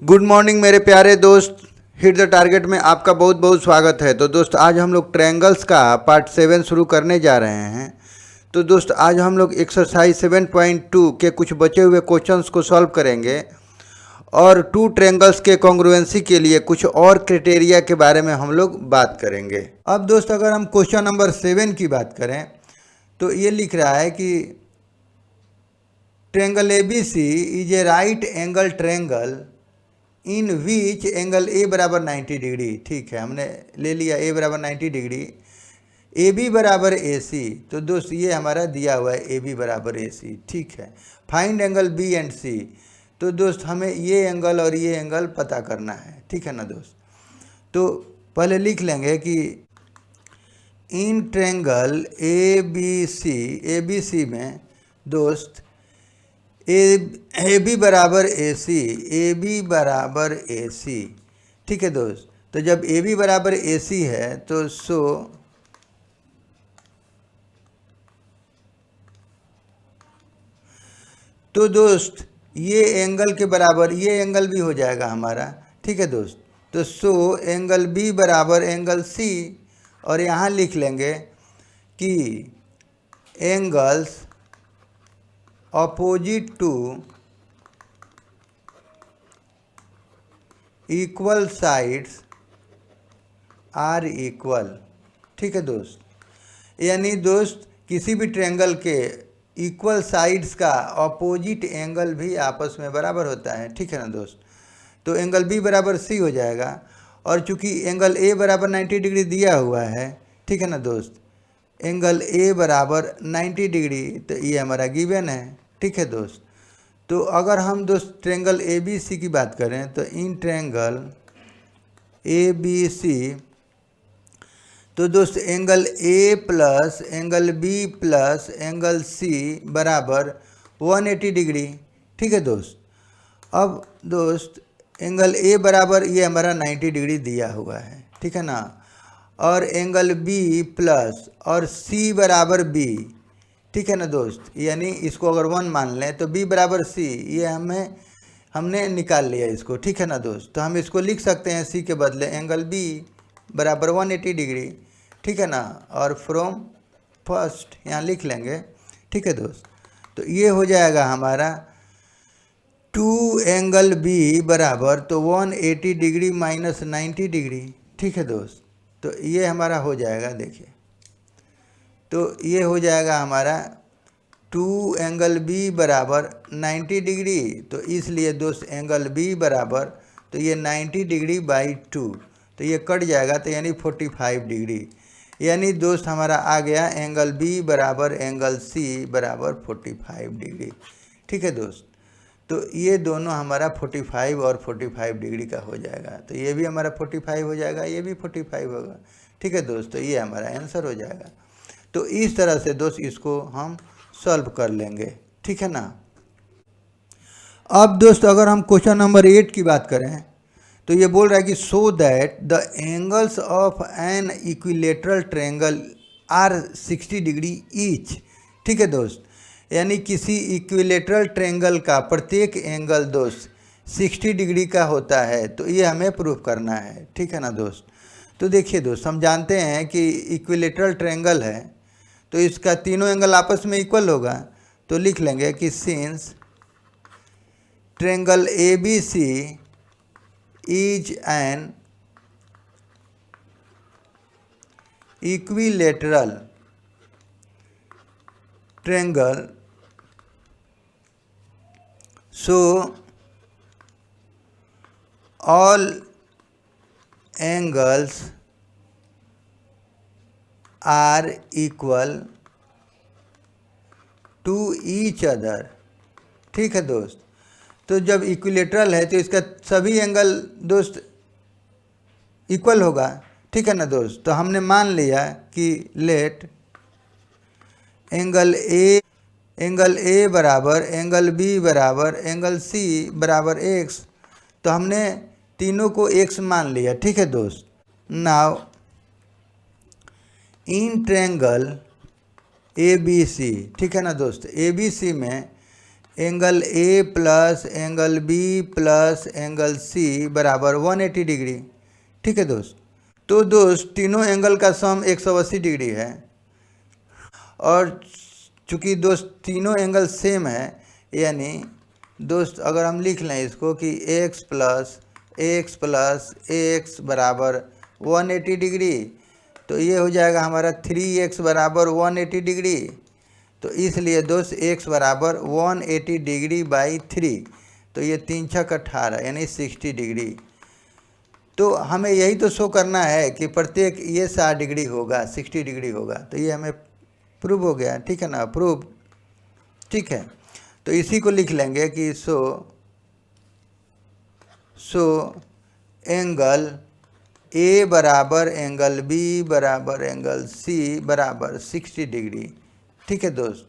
Good morning मेरे प्यारे दोस्त। हिट द टारगेट में आपका बहुत बहुत स्वागत है। तो दोस्त आज हम लोग ट्रायंगल्स का पार्ट 7 शुरू करने जा रहे हैं। तो दोस्त आज हम लोग एक्सरसाइज 7.2 के कुछ बचे हुए क्वेश्चंस को सॉल्व करेंगे और टू ट्रायंगल्स के कॉन्ग्रुएंसी के लिए कुछ और क्राइटेरिया के बारे में हम लोग बात करेंगे। अब दोस्त अगर हम क्वेश्चन नंबर 7 की बात करें तो ये लिख रहा है कि triangle ABC is a right angle triangle in which angle A बराबर 90 डिग्री। ठीक है, हमने ले लिया ए बराबर 90 डिग्री, ए बी बराबर ए सी। तो दोस्त ये हमारा दिया हुआ है ए बी बराबर ए सी। ठीक है, फाइंड एंगल बी एंड सी। तो दोस्त हमें ये एंगल और ये एंगल पता करना है। ठीक है ना दोस्त, तो पहले लिख लेंगे कि इन ट्रायंगल ए बी सी में दोस्त ए बी बराबर ए बी बराबर ए सी। ठीक है दोस्त, तो जब ए बी बराबर ए सी है तो दोस्त ये एंगल के बराबर ये एंगल भी हो जाएगा हमारा। ठीक है दोस्त, तो एंगल बी बराबर एंगल सी, और यहाँ लिख लेंगे कि angles opposite to equal sides are equal. ठीक है दोस्त, यानी दोस्त किसी भी ट्रायंगल के इक्वल साइड्स का ऑपोजिट एंगल भी आपस में बराबर होता है। ठीक है ना दोस्त, तो एंगल बी बराबर सी हो जाएगा, और चूंकि एंगल ए बराबर 90 डिग्री दिया हुआ है, ठीक है ना दोस्त, एंगल ए बराबर 90 डिग्री, तो ये हमारा गिवन है। ठीक है दोस्त, तो अगर हम दोस्त ट्रायंगल ए बी सी की बात करें तो इन ट्रायंगल ए बी सी, तो दोस्त angle A plus angle B plus angle C बराबर 180 डिग्री। ठीक है दोस्त, अब दोस्त एंगल ए बराबर ये हमारा 90 डिग्री दिया हुआ है। ठीक है ना, और एंगल बी प्लस और सी बराबर बी। ठीक है ना दोस्त, यानी इसको अगर 1 मान लें तो बी बराबर सी, ये हमने निकाल लिया इसको। ठीक है ना दोस्त, तो हम इसको लिख सकते हैं सी के बदले एंगल बी बराबर 180 डिग्री। ठीक है ना, और फ्रॉम फर्स्ट यहाँ लिख लेंगे। ठीक है दोस्त, तो ये हो जाएगा हमारा 2 एंगल बी बराबर तो 180 डिग्री माइनस 90 डिग्री। ठीक है दोस्त, तो ये हमारा हो जाएगा, देखिए, तो ये हो जाएगा हमारा 2 एंगल बी बराबर 90 डिग्री, तो इसलिए दोस्त एंगल बी बराबर तो ये 90 डिग्री बाई 2, तो ये कट जाएगा, तो यानी 45 डिग्री। यानी दोस्त हमारा आ गया एंगल बी बराबर एंगल सी बराबर 45 डिग्री। ठीक है दोस्त, तो ये दोनों हमारा 45 और 45 डिग्री का हो जाएगा, तो ये भी हमारा 45 हो जाएगा, ये भी 45 होगा। ठीक है दोस्त, तो ये हमारा आंसर हो जाएगा। तो इस तरह से दोस्त इसको हम सॉल्व कर लेंगे। ठीक है ना, अब दोस्त अगर हम क्वेश्चन नंबर 8 की बात करें तो ये बोल रहा है कि so that the angles of an equilateral triangle are 60 degree each. ठीक है दोस्त, यानी किसी इक्विलेटरल ट्रायंगल का प्रत्येक एंगल दोस्त 60 डिग्री का होता है, तो ये हमें प्रूफ करना है। ठीक है ना दोस्त, तो देखिए दोस्त, हम जानते हैं कि इक्विलेटरल ट्रायंगल है तो इसका तीनों एंगल आपस में इक्वल होगा, तो लिख लेंगे कि since triangle A B C is an equilateral triangle, so all angles are equal to each other. ठीक है दोस्त, तो जब इक्विलेटरल है तो इसका सभी एंगल दोस्त इक्वल होगा। ठीक है ना दोस्त, तो हमने मान लिया कि लेट एंगल ए बराबर एंगल बी बराबर एंगल सी बराबर एक्स, तो हमने तीनों को एक्स मान लिया। ठीक है दोस्त, now in triangle A B C, ठीक है ना दोस्त, ए बी सी में angle A plus angle B plus angle C बराबर 180 डिग्री। ठीक है दोस्त। तो दोस्त तीनों एंगल का सम 180 डिग्री है, और चूँकि दोस्त तीनों एंगल सेम है, यानी दोस्त अगर हम लिख लें इसको कि x प्लस एक्स बराबर 180 डिग्री, तो ये हो जाएगा हमारा 3x बराबर 180 डिग्री। तो इसलिए दोस्त x बराबर 180 डिग्री बाई 3, तो ये 3 छक 18 यानी 60 डिग्री। तो हमें यही तो शो करना है कि प्रत्येक ये 60 डिग्री होगा, 60 डिग्री होगा। तो ये हमें प्रूव हो गया। ठीक है ना, प्रूव। ठीक है, तो इसी को लिख लेंगे कि सो एंगल ए बराबर एंगल बी बराबर एंगल सी बराबर 60 डिग्री। ठीक है दोस्त,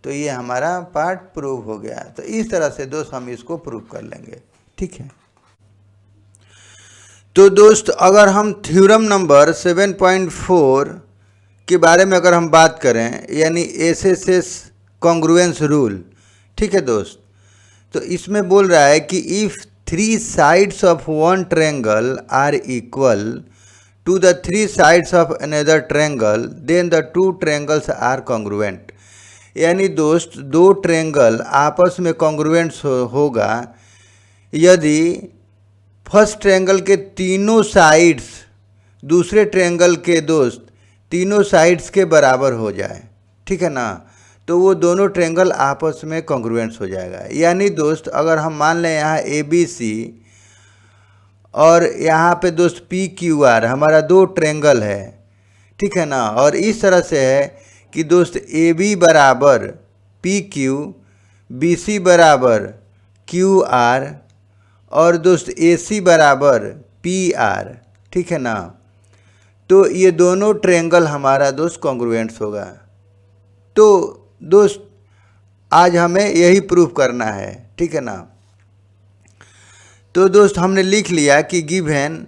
तो ये हमारा पार्ट प्रूव हो गया। तो इस तरह से दोस्त हम इसको प्रूव कर लेंगे। ठीक है, तो दोस्त अगर हम थ्योरम नंबर 7.4 के बारे में अगर हम बात करें, यानी एसएसएस कॉन्ग्रुएंस रूल। ठीक है दोस्त, तो इसमें बोल रहा है कि if 3 sides of one triangle are equal to the 3 sides of another triangle then the 2 triangles are congruent. यानी दोस्त दो ट्रायंगल आपस में कॉन्ग्रुएंट होगा यदि फर्स्ट ट्रायंगल के तीनों साइड्स दूसरे ट्रायंगल के दोस्त तीनों साइड्स के बराबर हो जाए। ठीक है ना, तो वो दोनों ट्रायंगल आपस में कॉन्ग्रुएंस हो जाएगा। यानी दोस्त अगर हम मान लें यहाँ ABC और यहाँ पे दोस्त PQR हमारा दो ट्रायंगल है। ठीक है ना, और इस तरह से है कि दोस्त AB बराबर PQ, BC बराबर QR और दोस्त AC बराबर PR। ठीक है ना, तो ये दोनों ट्रायंगल हमारा दोस्त कॉन्ग्रुएंट्स होगा। तो दोस्त आज हमें यही प्रूफ करना है। ठीक है ना, तो दोस्त हमने लिख लिया कि given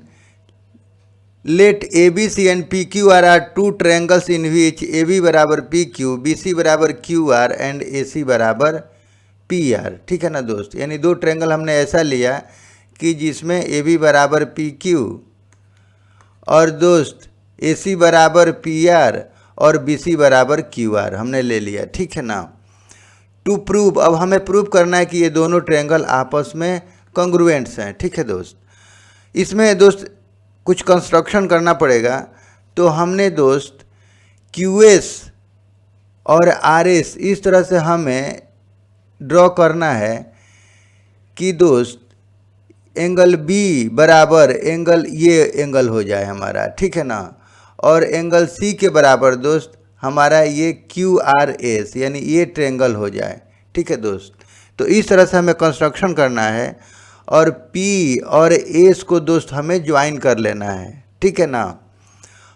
let ABC and PQR are 2 triangles in which AB बराबर PQ, BC बराबर QR एंड AC बराबर PR। ठीक है ना दोस्त, यानी दो ट्रायंगल हमने ऐसा लिया कि जिसमें AB बराबर PQ और दोस्त AC बराबर PR और BC बराबर QR हमने ले लिया। ठीक है ना, टू प्रूव, अब हमें प्रूव करना है कि ये दोनों ट्रायंगल आपस में कॉन्ग्रुएंट्स हैं। ठीक है दोस्त, इसमें दोस्त कुछ कंस्ट्रक्शन करना पड़ेगा। तो हमने दोस्त QS और RS इस तरह से हमें ड्रॉ करना है कि दोस्त एंगल B बराबर एंगल ये एंगल हो जाए हमारा। ठीक है ना, और एंगल C के बराबर दोस्त हमारा ये QRS यानी ये ट्रायंगल हो जाए। ठीक है दोस्त, तो इस तरह से हमें कंस्ट्रक्शन करना है और P और S को दोस्त हमें ज्वाइन कर लेना है। ठीक है ना,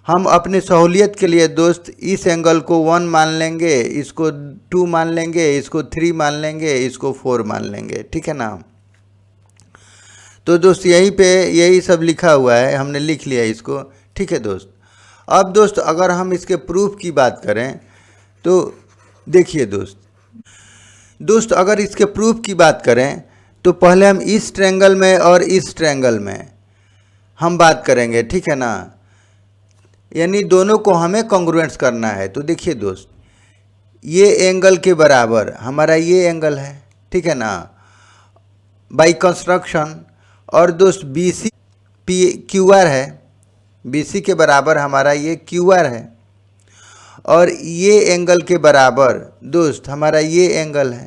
हम अपने सहूलियत के लिए दोस्त इस एंगल को 1 मान लेंगे, इसको 2 मान लेंगे, इसको 3 मान लेंगे, इसको 4 मान लेंगे। ठीक है ना, तो दोस्त यहीं पे यही सब लिखा हुआ है, हमने लिख लिया इसको। ठीक है दोस्त, अब दोस्त अगर हम इसके प्रूफ की बात करें तो देखिए दोस्त अगर इसके प्रूफ की बात करें तो पहले हम इस ट्रायंगल में और इस ट्रायंगल में हम बात करेंगे। ठीक है ना, यानी दोनों को हमें कॉन्ग्रुएंट्स करना है। तो देखिए दोस्त, ये एंगल के बराबर हमारा ये एंगल है। ठीक है ना, बाय कंस्ट्रक्शन, और दोस्त BC QR है, BC के बराबर हमारा ये QR है, और ये एंगल के बराबर दोस्त हमारा ये एंगल है।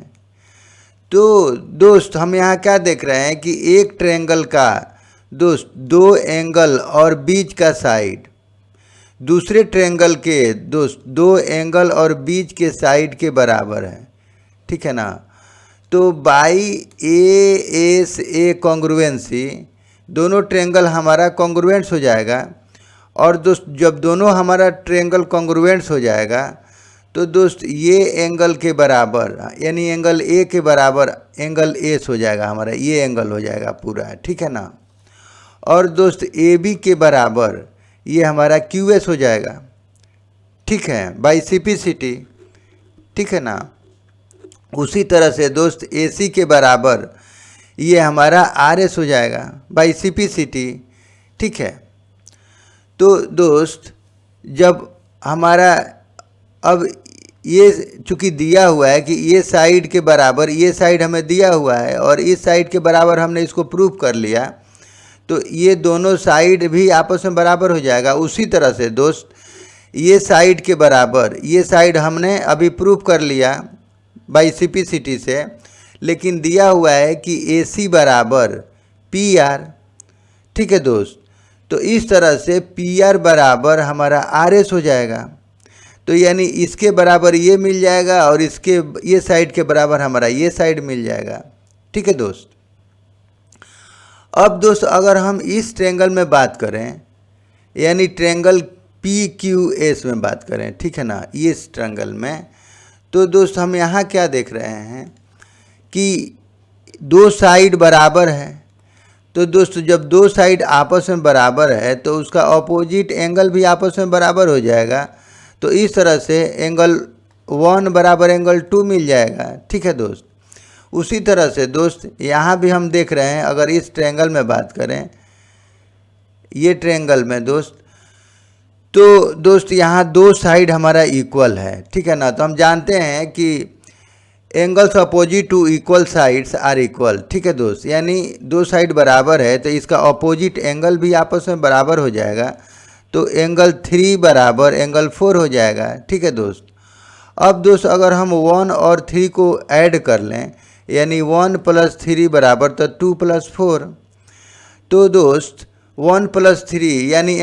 तो दोस्त हम यहाँ क्या देख रहे हैं कि एक ट्रायंगल का दोस्त दो एंगल और बीच का साइड दूसरे ट्रायंगल के दोस्त दो एंगल और बीच के साइड के बराबर है। ठीक है ना, तो बाई ASA कॉन्ग्रुएंसी दोनों ट्रायंगल हमारा कॉन्ग्रुएंट्स हो जाएगा। और दोस्त जब दोनों हमारा ट्रायंगल कॉन्ग्रुएंट्स हो जाएगा तो दोस्त ये एंगल के बराबर यानी एंगल A के बराबर एंगल S हो जाएगा हमारा, ये एंगल हो जाएगा पूरा। ठीक है ना, और दोस्त AB के बराबर ये हमारा QS हो जाएगा। ठीक है, बाई CPCT। ठीक है ना, उसी तरह से दोस्त AC के बराबर ये हमारा RS हो जाएगा बाई CPCT, ठीक है। तो दोस्त जब हमारा अब ये चूँकि दिया हुआ है कि ये साइड के बराबर, ये साइड हमें दिया हुआ है और इस साइड के बराबर हमने इसको प्रूव कर लिया, तो ये दोनों साइड भी आपस में बराबर हो जाएगा। उसी तरह से दोस्त ये साइड के बराबर ये साइड हमने अभी प्रूव कर लिया बाई CPCT से, लेकिन दिया हुआ है कि AC बराबर PR, ठीक है दोस्त। तो इस तरह से PR बराबर हमारा RS हो जाएगा। तो यानी इसके बराबर ये मिल जाएगा और इसके ये साइड के बराबर हमारा ये साइड मिल जाएगा, ठीक है दोस्त। अब दोस्त अगर हम इस ट्रायंगल में बात करें, यानी ट्रायंगल PQS में बात करें, ठीक है ना, इस ट्रायंगल में, तो दोस्त हम यहाँ क्या देख रहे हैं कि दो साइड बराबर है। तो दोस्त जब दो साइड आपस में बराबर है तो उसका अपोजिट एंगल भी आपस में बराबर हो जाएगा। तो इस तरह से एंगल 1 बराबर एंगल 2 मिल जाएगा, ठीक है दोस्त। उसी तरह से दोस्त यहाँ भी हम देख रहे हैं, अगर इस ट्रायंगल में बात करें, ये ट्रायंगल में दोस्त, तो दोस्त यहाँ दो साइड हमारा इक्वल है, ठीक है ना। तो हम जानते हैं कि angles opposite to equal sides are equal, ठीक है दोस्त। यानी दो साइड बराबर है तो इसका अपोजिट एंगल भी आपस में बराबर हो जाएगा। तो एंगल 3 बराबर एंगल 4 हो जाएगा, ठीक है दोस्त। अब दोस्त अगर हम 1 और 3 को ऐड कर लें, यानी 1 + 3 बराबर तो 2 + 4। तो दोस्त 1 + 3 यानी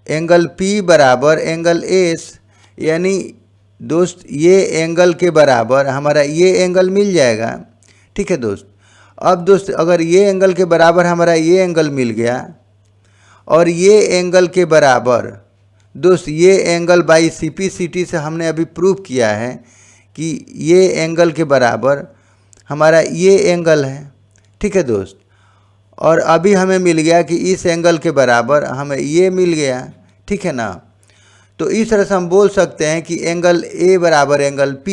एंगल P बराबर एंगल S, यानी दोस्त ये एंगल के बराबर हमारा ये एंगल मिल जाएगा, ठीक है दोस्त। अब दोस्त अगर ये एंगल के बराबर हमारा ये एंगल मिल गया और ये एंगल के बराबर दोस्त ये एंगल बाई CPCT से हमने अभी प्रूव किया है कि ये एंगल के बराबर हमारा ये एंगल है, ठीक है दोस्त। और अभी हमें मिल गया कि इस एंगल के बराबर हमें ये मिल गया, ठीक है ना। तो इस तरह से हम बोल सकते हैं कि एंगल A बराबर एंगल P,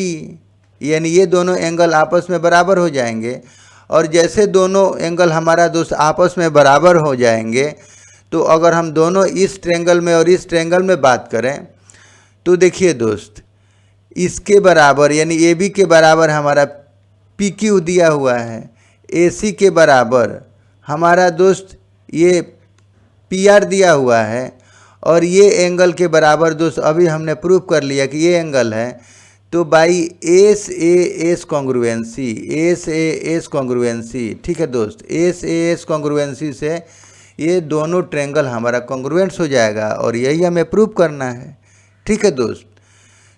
यानी ये दोनों एंगल आपस में बराबर हो जाएंगे। और जैसे दोनों एंगल हमारा दोस्त आपस में बराबर हो जाएंगे, तो अगर हम दोनों इस ट्रायंगल में और इस ट्रायंगल में बात करें, तो देखिए दोस्त इसके बराबर यानी AB के बराबर हमारा PQ दिया हुआ है, AC के बराबर हमारा दोस्त ये PR दिया हुआ है, और ये एंगल के बराबर दोस्त अभी हमने प्रूव कर लिया कि ये एंगल है। तो बाई SAS कॉन्ग्रुएंसी, ठीक है दोस्त, SAS कॉन्ग्रुएंसी से ये दोनों ट्रायंगल हमारा कॉन्ग्रुएंट्स हो जाएगा और यही हमें प्रूव करना है, ठीक है दोस्त।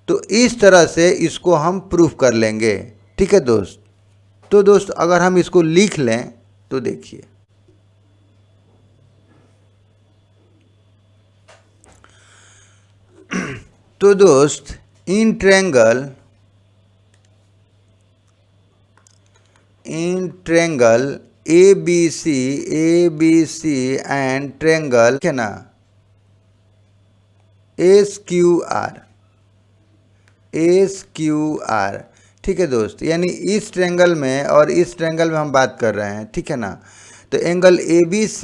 तो इस तरह से इसको हम प्रूव कर लेंगे, ठीक है दोस्त। तो दोस्त अगर हम इसको लिख लें तो देखिए, तो दोस्त in triangle ABC and triangle क्या ना SQR, ठीक है दोस्त। यानी इस ट्रायंगल में और इस ट्रायंगल में हम बात कर रहे हैं, ठीक है ना। तो एंगल ABC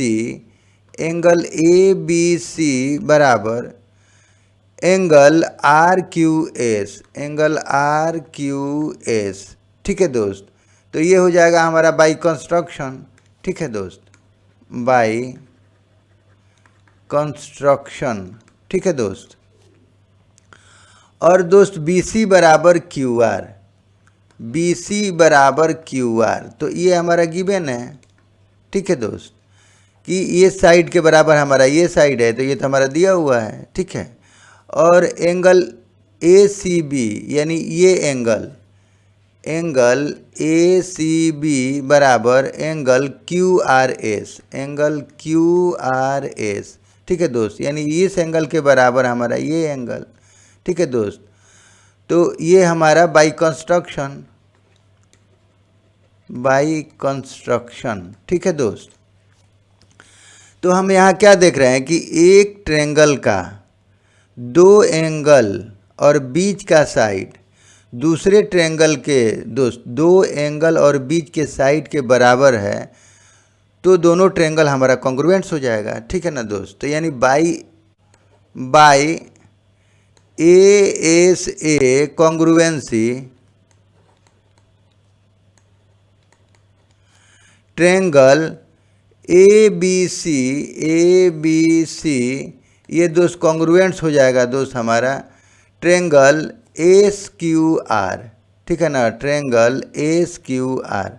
बराबर एंगल RQS, ठीक है दोस्त। तो ये हो जाएगा हमारा बाई कंस्ट्रक्शन, ठीक है दोस्त, बाई कंस्ट्रक्शन, ठीक है दोस्त। और दोस्त BC बराबर QR, तो ये हमारा गिवन है, ठीक है दोस्त, कि ये साइड के बराबर हमारा ये साइड है, तो ये तो हमारा दिया हुआ है, ठीक है। और एंगल ACB यानी ये एंगल ACB बराबर एंगल QRS, ठीक है दोस्त। यानी इस एंगल के बराबर हमारा ये एंगल, ठीक है दोस्त। तो ये हमारा बाई कंस्ट्रक्शन, ठीक है दोस्त। तो हम यहाँ क्या देख रहे हैं कि एक ट्रायंगल का दो एंगल और बीच का साइड दूसरे ट्रायंगल के दोस्त दो एंगल और बीच के साइड के बराबर है तो दोनों ट्रायंगल हमारा कॉन्ग्रुएंट्स हो जाएगा, ठीक है ना दोस्त। तो यानी by ASA congruency triangle ABC ये दोस्त कॉन्ग्रुएंट्स हो जाएगा दोस्त हमारा ट्रायंगल SQR, ठीक है ना, ट्रायंगल SQR,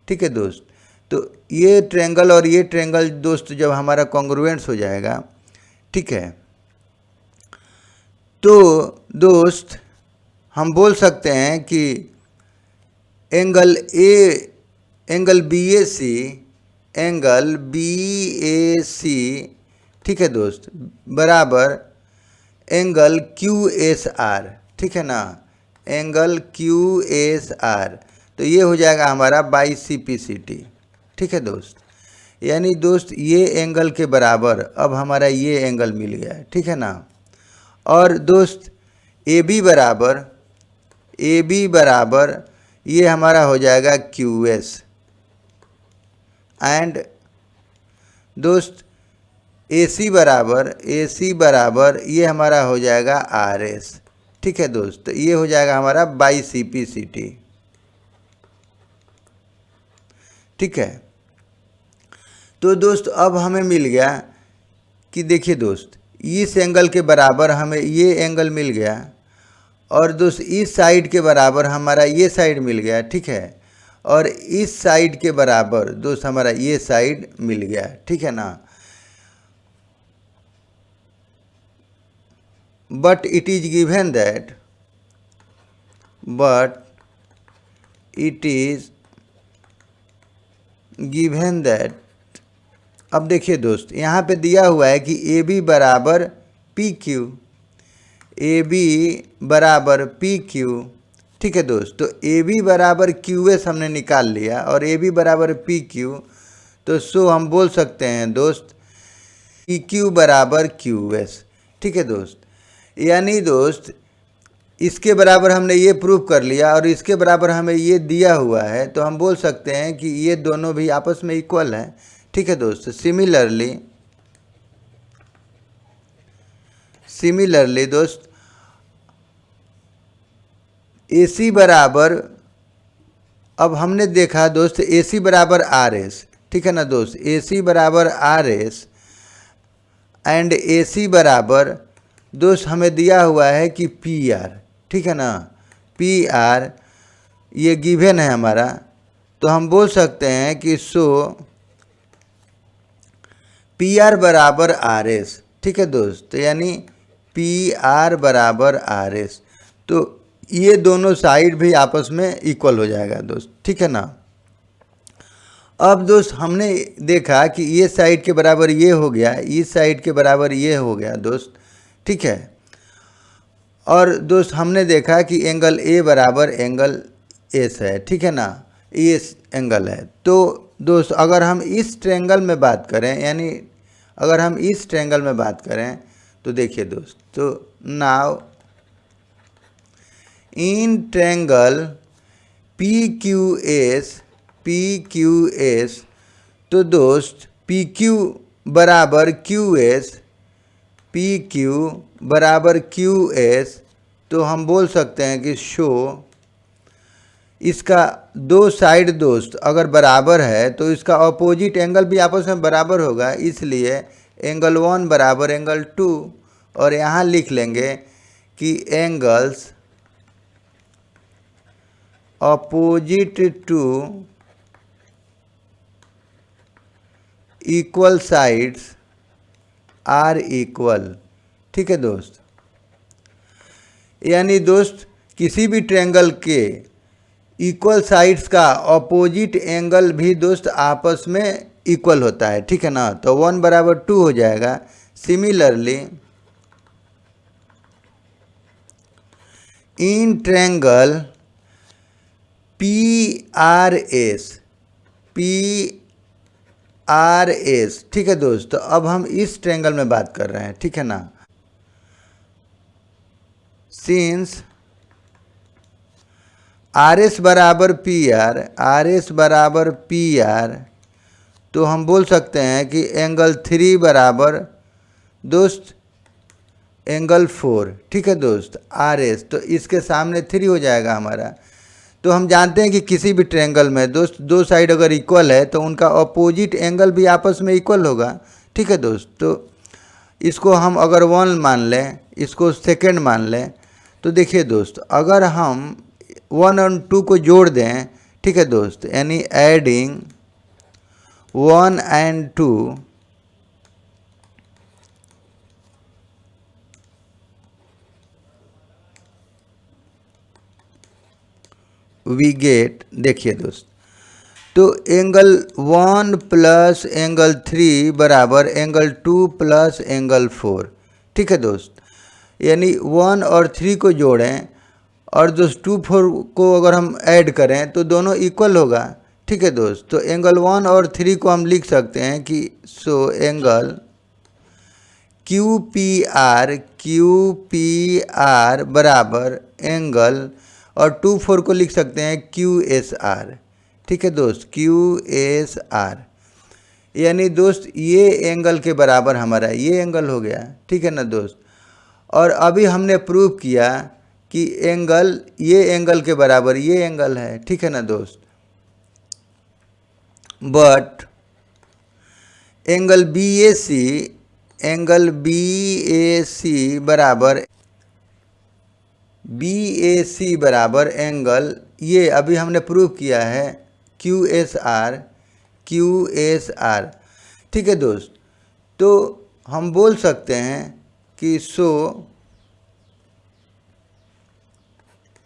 ठीक है दोस्त। तो ये ट्रायंगल और ये ट्रायंगल दोस्त जब हमारा कॉन्ग्रुएंट्स हो जाएगा, ठीक है, तो दोस्त हम बोल सकते हैं कि एंगल BAC, ठीक है दोस्त, बराबर एंगल QSR, ठीक है ना, एंगल QSR। तो ये हो जाएगा हमारा बाई CPCT, ठीक है दोस्त। यानी दोस्त ये एंगल के बराबर अब हमारा ये एंगल मिल गया है, ठीक है ना। और दोस्त AB बराबर ये हमारा हो जाएगा QS एंड दोस्त AC बराबर ये हमारा हो जाएगा RS, ठीक है दोस्त। तो ये हो जाएगा हमारा बाई CPCT, ठीक है। तो दोस्त अब हमें मिल गया कि देखिए दोस्त इस एंगल के बराबर हमें ये एंगल मिल गया और दोस्त इस साइड के बराबर हमारा ये साइड मिल गया, ठीक है, और इस साइड के बराबर दोस्त हमारा ये साइड मिल गया, ठीक है ना। But it is given that अब देखिए दोस्त यहाँ पे दिया हुआ है कि AB बराबर PQ, ठीक है दोस्त। तो AB बराबर QS हमने निकाल लिया और AB बराबर PQ, तो सो हम बोल सकते हैं दोस्त PQ बराबर QS, ठीक है दोस्त। यानी दोस्त इसके बराबर हमने ये प्रूव कर लिया और इसके बराबर हमें ये दिया हुआ है, तो हम बोल सकते हैं कि ये दोनों भी आपस में इक्वल हैं, ठीक है दोस्त। सिमिलरली दोस्त AC बराबर, अब हमने देखा दोस्त AC बराबर RS, ठीक है ना दोस्त, AC बराबर RS एंड AC बराबर दोस्त हमें दिया हुआ है कि PR, ठीक है ना, PR ये गिवन है हमारा। तो हम बोल सकते हैं कि सो PR बराबर RS, ठीक है दोस्त। तो यानी PR बराबर RS, तो ये दोनों साइड भी आपस में इक्वल हो जाएगा दोस्त, ठीक है ना। अब दोस्त हमने देखा कि ये साइड के बराबर ये हो गया, इस साइड के बराबर ये हो गया दोस्त, ठीक है। और दोस्त हमने देखा कि एंगल A बराबर एंगल S है, ठीक है ना, ये एंगल है। तो दोस्त अगर हम इस ट्रायंगल में बात करें, यानी अगर हम इस ट्रायंगल में बात करें तो देखिए दोस्त, तो नाउ इन ट्रायंगल PQS, तो दोस्त PQ बराबर QS, PQ बराबर QS, तो हम बोल सकते हैं कि शो इसका दो साइड दोस्त अगर बराबर है तो इसका अपोजिट एंगल भी आपस में बराबर होगा, इसलिए एंगल 1 बराबर एंगल 2, और यहाँ लिख लेंगे कि angles opposite to equal sides are equal, ठीक है दोस्त। यानी दोस्त किसी भी ट्रायंगल के इक्वल साइड्स का अपोजिट एंगल भी दोस्त आपस में इक्वल होता है, ठीक है ना। तो 1 बराबर 2 हो जाएगा। सिमिलरली इन ट्रायंगल PRS, ठीक है दोस्त। तो अब हम इस ट्रायंगल में बात कर रहे हैं, ठीक है ना। सिंस आर एस बराबर पी आर, आर एस बराबर पी आर, तो हम बोल सकते हैं कि एंगल 3 बराबर दोस्त एंगल 4। ठीक है दोस्त, आर एस तो इसके सामने 3 हो जाएगा हमारा। तो हम जानते हैं कि किसी भी ट्रायंगल में दोस्त दो साइड अगर इक्वल है तो उनका अपोजिट एंगल भी आपस में इक्वल होगा। ठीक है दोस्त, तो इसको हम अगर 1 मान लें, इसको सेकंड मान लें, तो देखिए दोस्त अगर हम 1 और 2 को जोड़ दें, ठीक है दोस्त, यानी एडिंग 1 and 2, वी गेट, देखिए दोस्त, तो एंगल 1 प्लस एंगल 3 बराबर एंगल 2 प्लस एंगल 4। ठीक है दोस्त, यानी 1 और 3 को जोड़ें और दोस्त 2 4 को अगर हम ऐड करें तो दोनों इक्वल होगा। ठीक है दोस्त, तो एंगल 1 और 3 को हम लिख सकते हैं कि so angle Q P are बराबर एंगल, और 2 4 को लिख सकते हैं क्यू एस आर। ठीक है दोस्त, क्यू एस आर, यानी दोस्त ये एंगल के बराबर हमारा ये एंगल हो गया। ठीक है ना दोस्त, और अभी हमने प्रूव किया कि एंगल ये एंगल के बराबर ये एंगल है। ठीक है ना दोस्त, but angle B A C, angle B A C बराबर एंगल ये अभी हमने प्रूव किया है क्यू एस आर। ठीक है दोस्त, तो हम बोल सकते हैं कि सो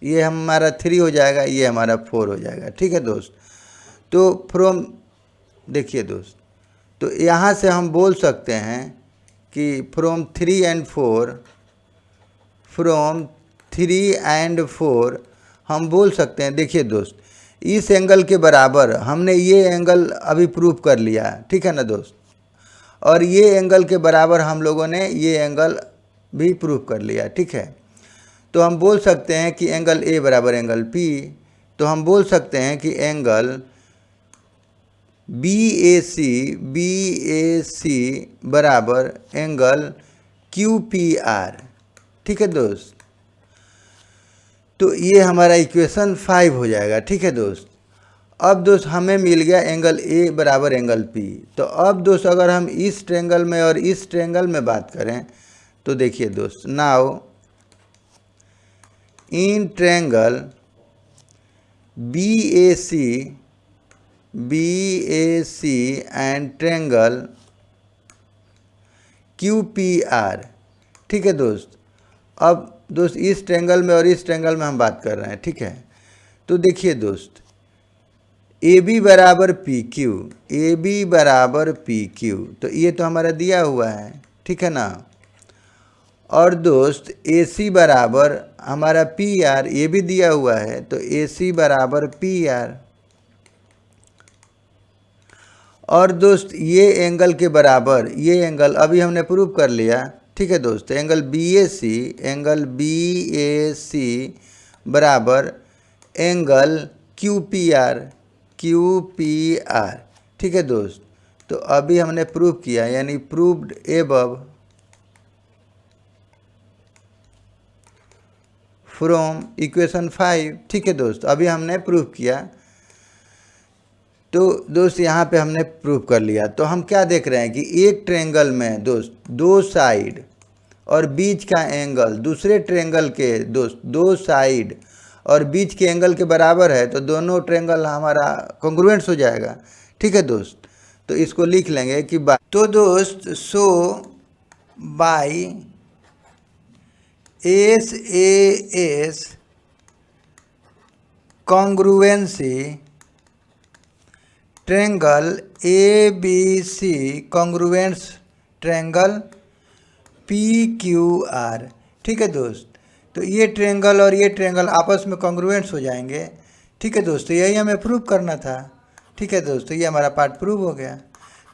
ये हमारा 3 हो जाएगा, ये हमारा 4 हो जाएगा। ठीक है दोस्त, तो फ्रॉम, देखिए दोस्त, तो यहाँ से हम बोल सकते हैं कि फ्रॉम 3 and 4 हम बोल सकते हैं। देखिए दोस्त, इस एंगल के बराबर हमने ये एंगल अभी प्रूव कर लिया। ठीक है ना दोस्त, और ये एंगल के बराबर हम लोगों ने ये एंगल भी प्रूव कर लिया। ठीक है, तो हम बोल सकते हैं कि एंगल ए बराबर एंगल पी, तो हम बोल सकते हैं कि एंगल बी ए सी बराबर एंगल क्यू पी आर। ठीक है दोस्त, तो ये हमारा इक्वेशन 5 हो जाएगा। ठीक है दोस्त, अब दोस्त हमें मिल गया एंगल ए बराबर एंगल पी। तो अब दोस्त अगर हम इस ट्रायंगल में और इस ट्रायंगल में बात करें तो देखिए दोस्त, now in triangle B A C and triangle Q P R. ठीक है दोस्त, अब दोस्त इस ट्रायंगल में और इस ट्रायंगल में हम बात कर रहे हैं। ठीक है, तो देखिए दोस्त, ए बी बराबर पी क्यू, ए बी बराबर पी क्यू, तो ये तो हमारा दिया हुआ है। ठीक है ना, और दोस्त ए सी बराबर हमारा पी आर, ये भी दिया हुआ है, तो ए सी बराबर पी आर। और दोस्त ये एंगल के बराबर ये एंगल अभी हमने प्रूव कर लिया। ठीक है दोस्त, एंगल बी ए सी बराबर एंगल क्यू पी आर। ठीक है दोस्त, तो अभी हमने प्रूव किया, यानी प्रूव्ड एबव फ्रॉम इक्वेशन 5। ठीक है दोस्त, अभी हमने प्रूव किया, तो दोस्त यहाँ पे हमने प्रूव कर लिया। तो हम क्या देख रहे हैं कि एक ट्रायंगल में दोस्त दो साइड और बीच का एंगल दूसरे ट्रायंगल के दोस्त दो साइड और बीच के एंगल के बराबर है, तो दोनों ट्रायंगल हमारा कॉन्ग्रुएंट्स हो जाएगा। ठीक है दोस्त, तो इसको लिख लेंगे कि बाय, तो दोस्त so by S congruency triangle A B C congruents triangle P Q R. ठीक है दोस्त, तो ये ट्रायंगल और ये ट्रायंगल आपस में कॉन्ग्रुएंट्स हो जाएंगे। ठीक है दोस्तों, यही हमें प्रूव करना था। ठीक है दोस्तों, ये हमारा पार्ट प्रूव हो गया।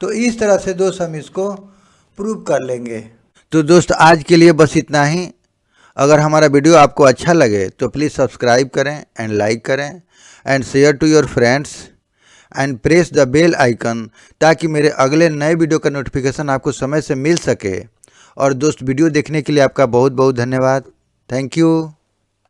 तो इस तरह से दोस्त हम इसको प्रूव कर लेंगे। तो दोस्त आज के लिए बस इतना ही। अगर हमारा वीडियो आपको अच्छा लगे तो प्लीज़ सब्सक्राइब करें एंड लाइक करें and share to your friends and press the bell icon, ताकि मेरे अगले नए वीडियो का नोटिफिकेशन आपको समय से मिल सके। और दोस्त, वीडियो देखने के लिए आपका बहुत बहुत धन्यवाद। Thank you.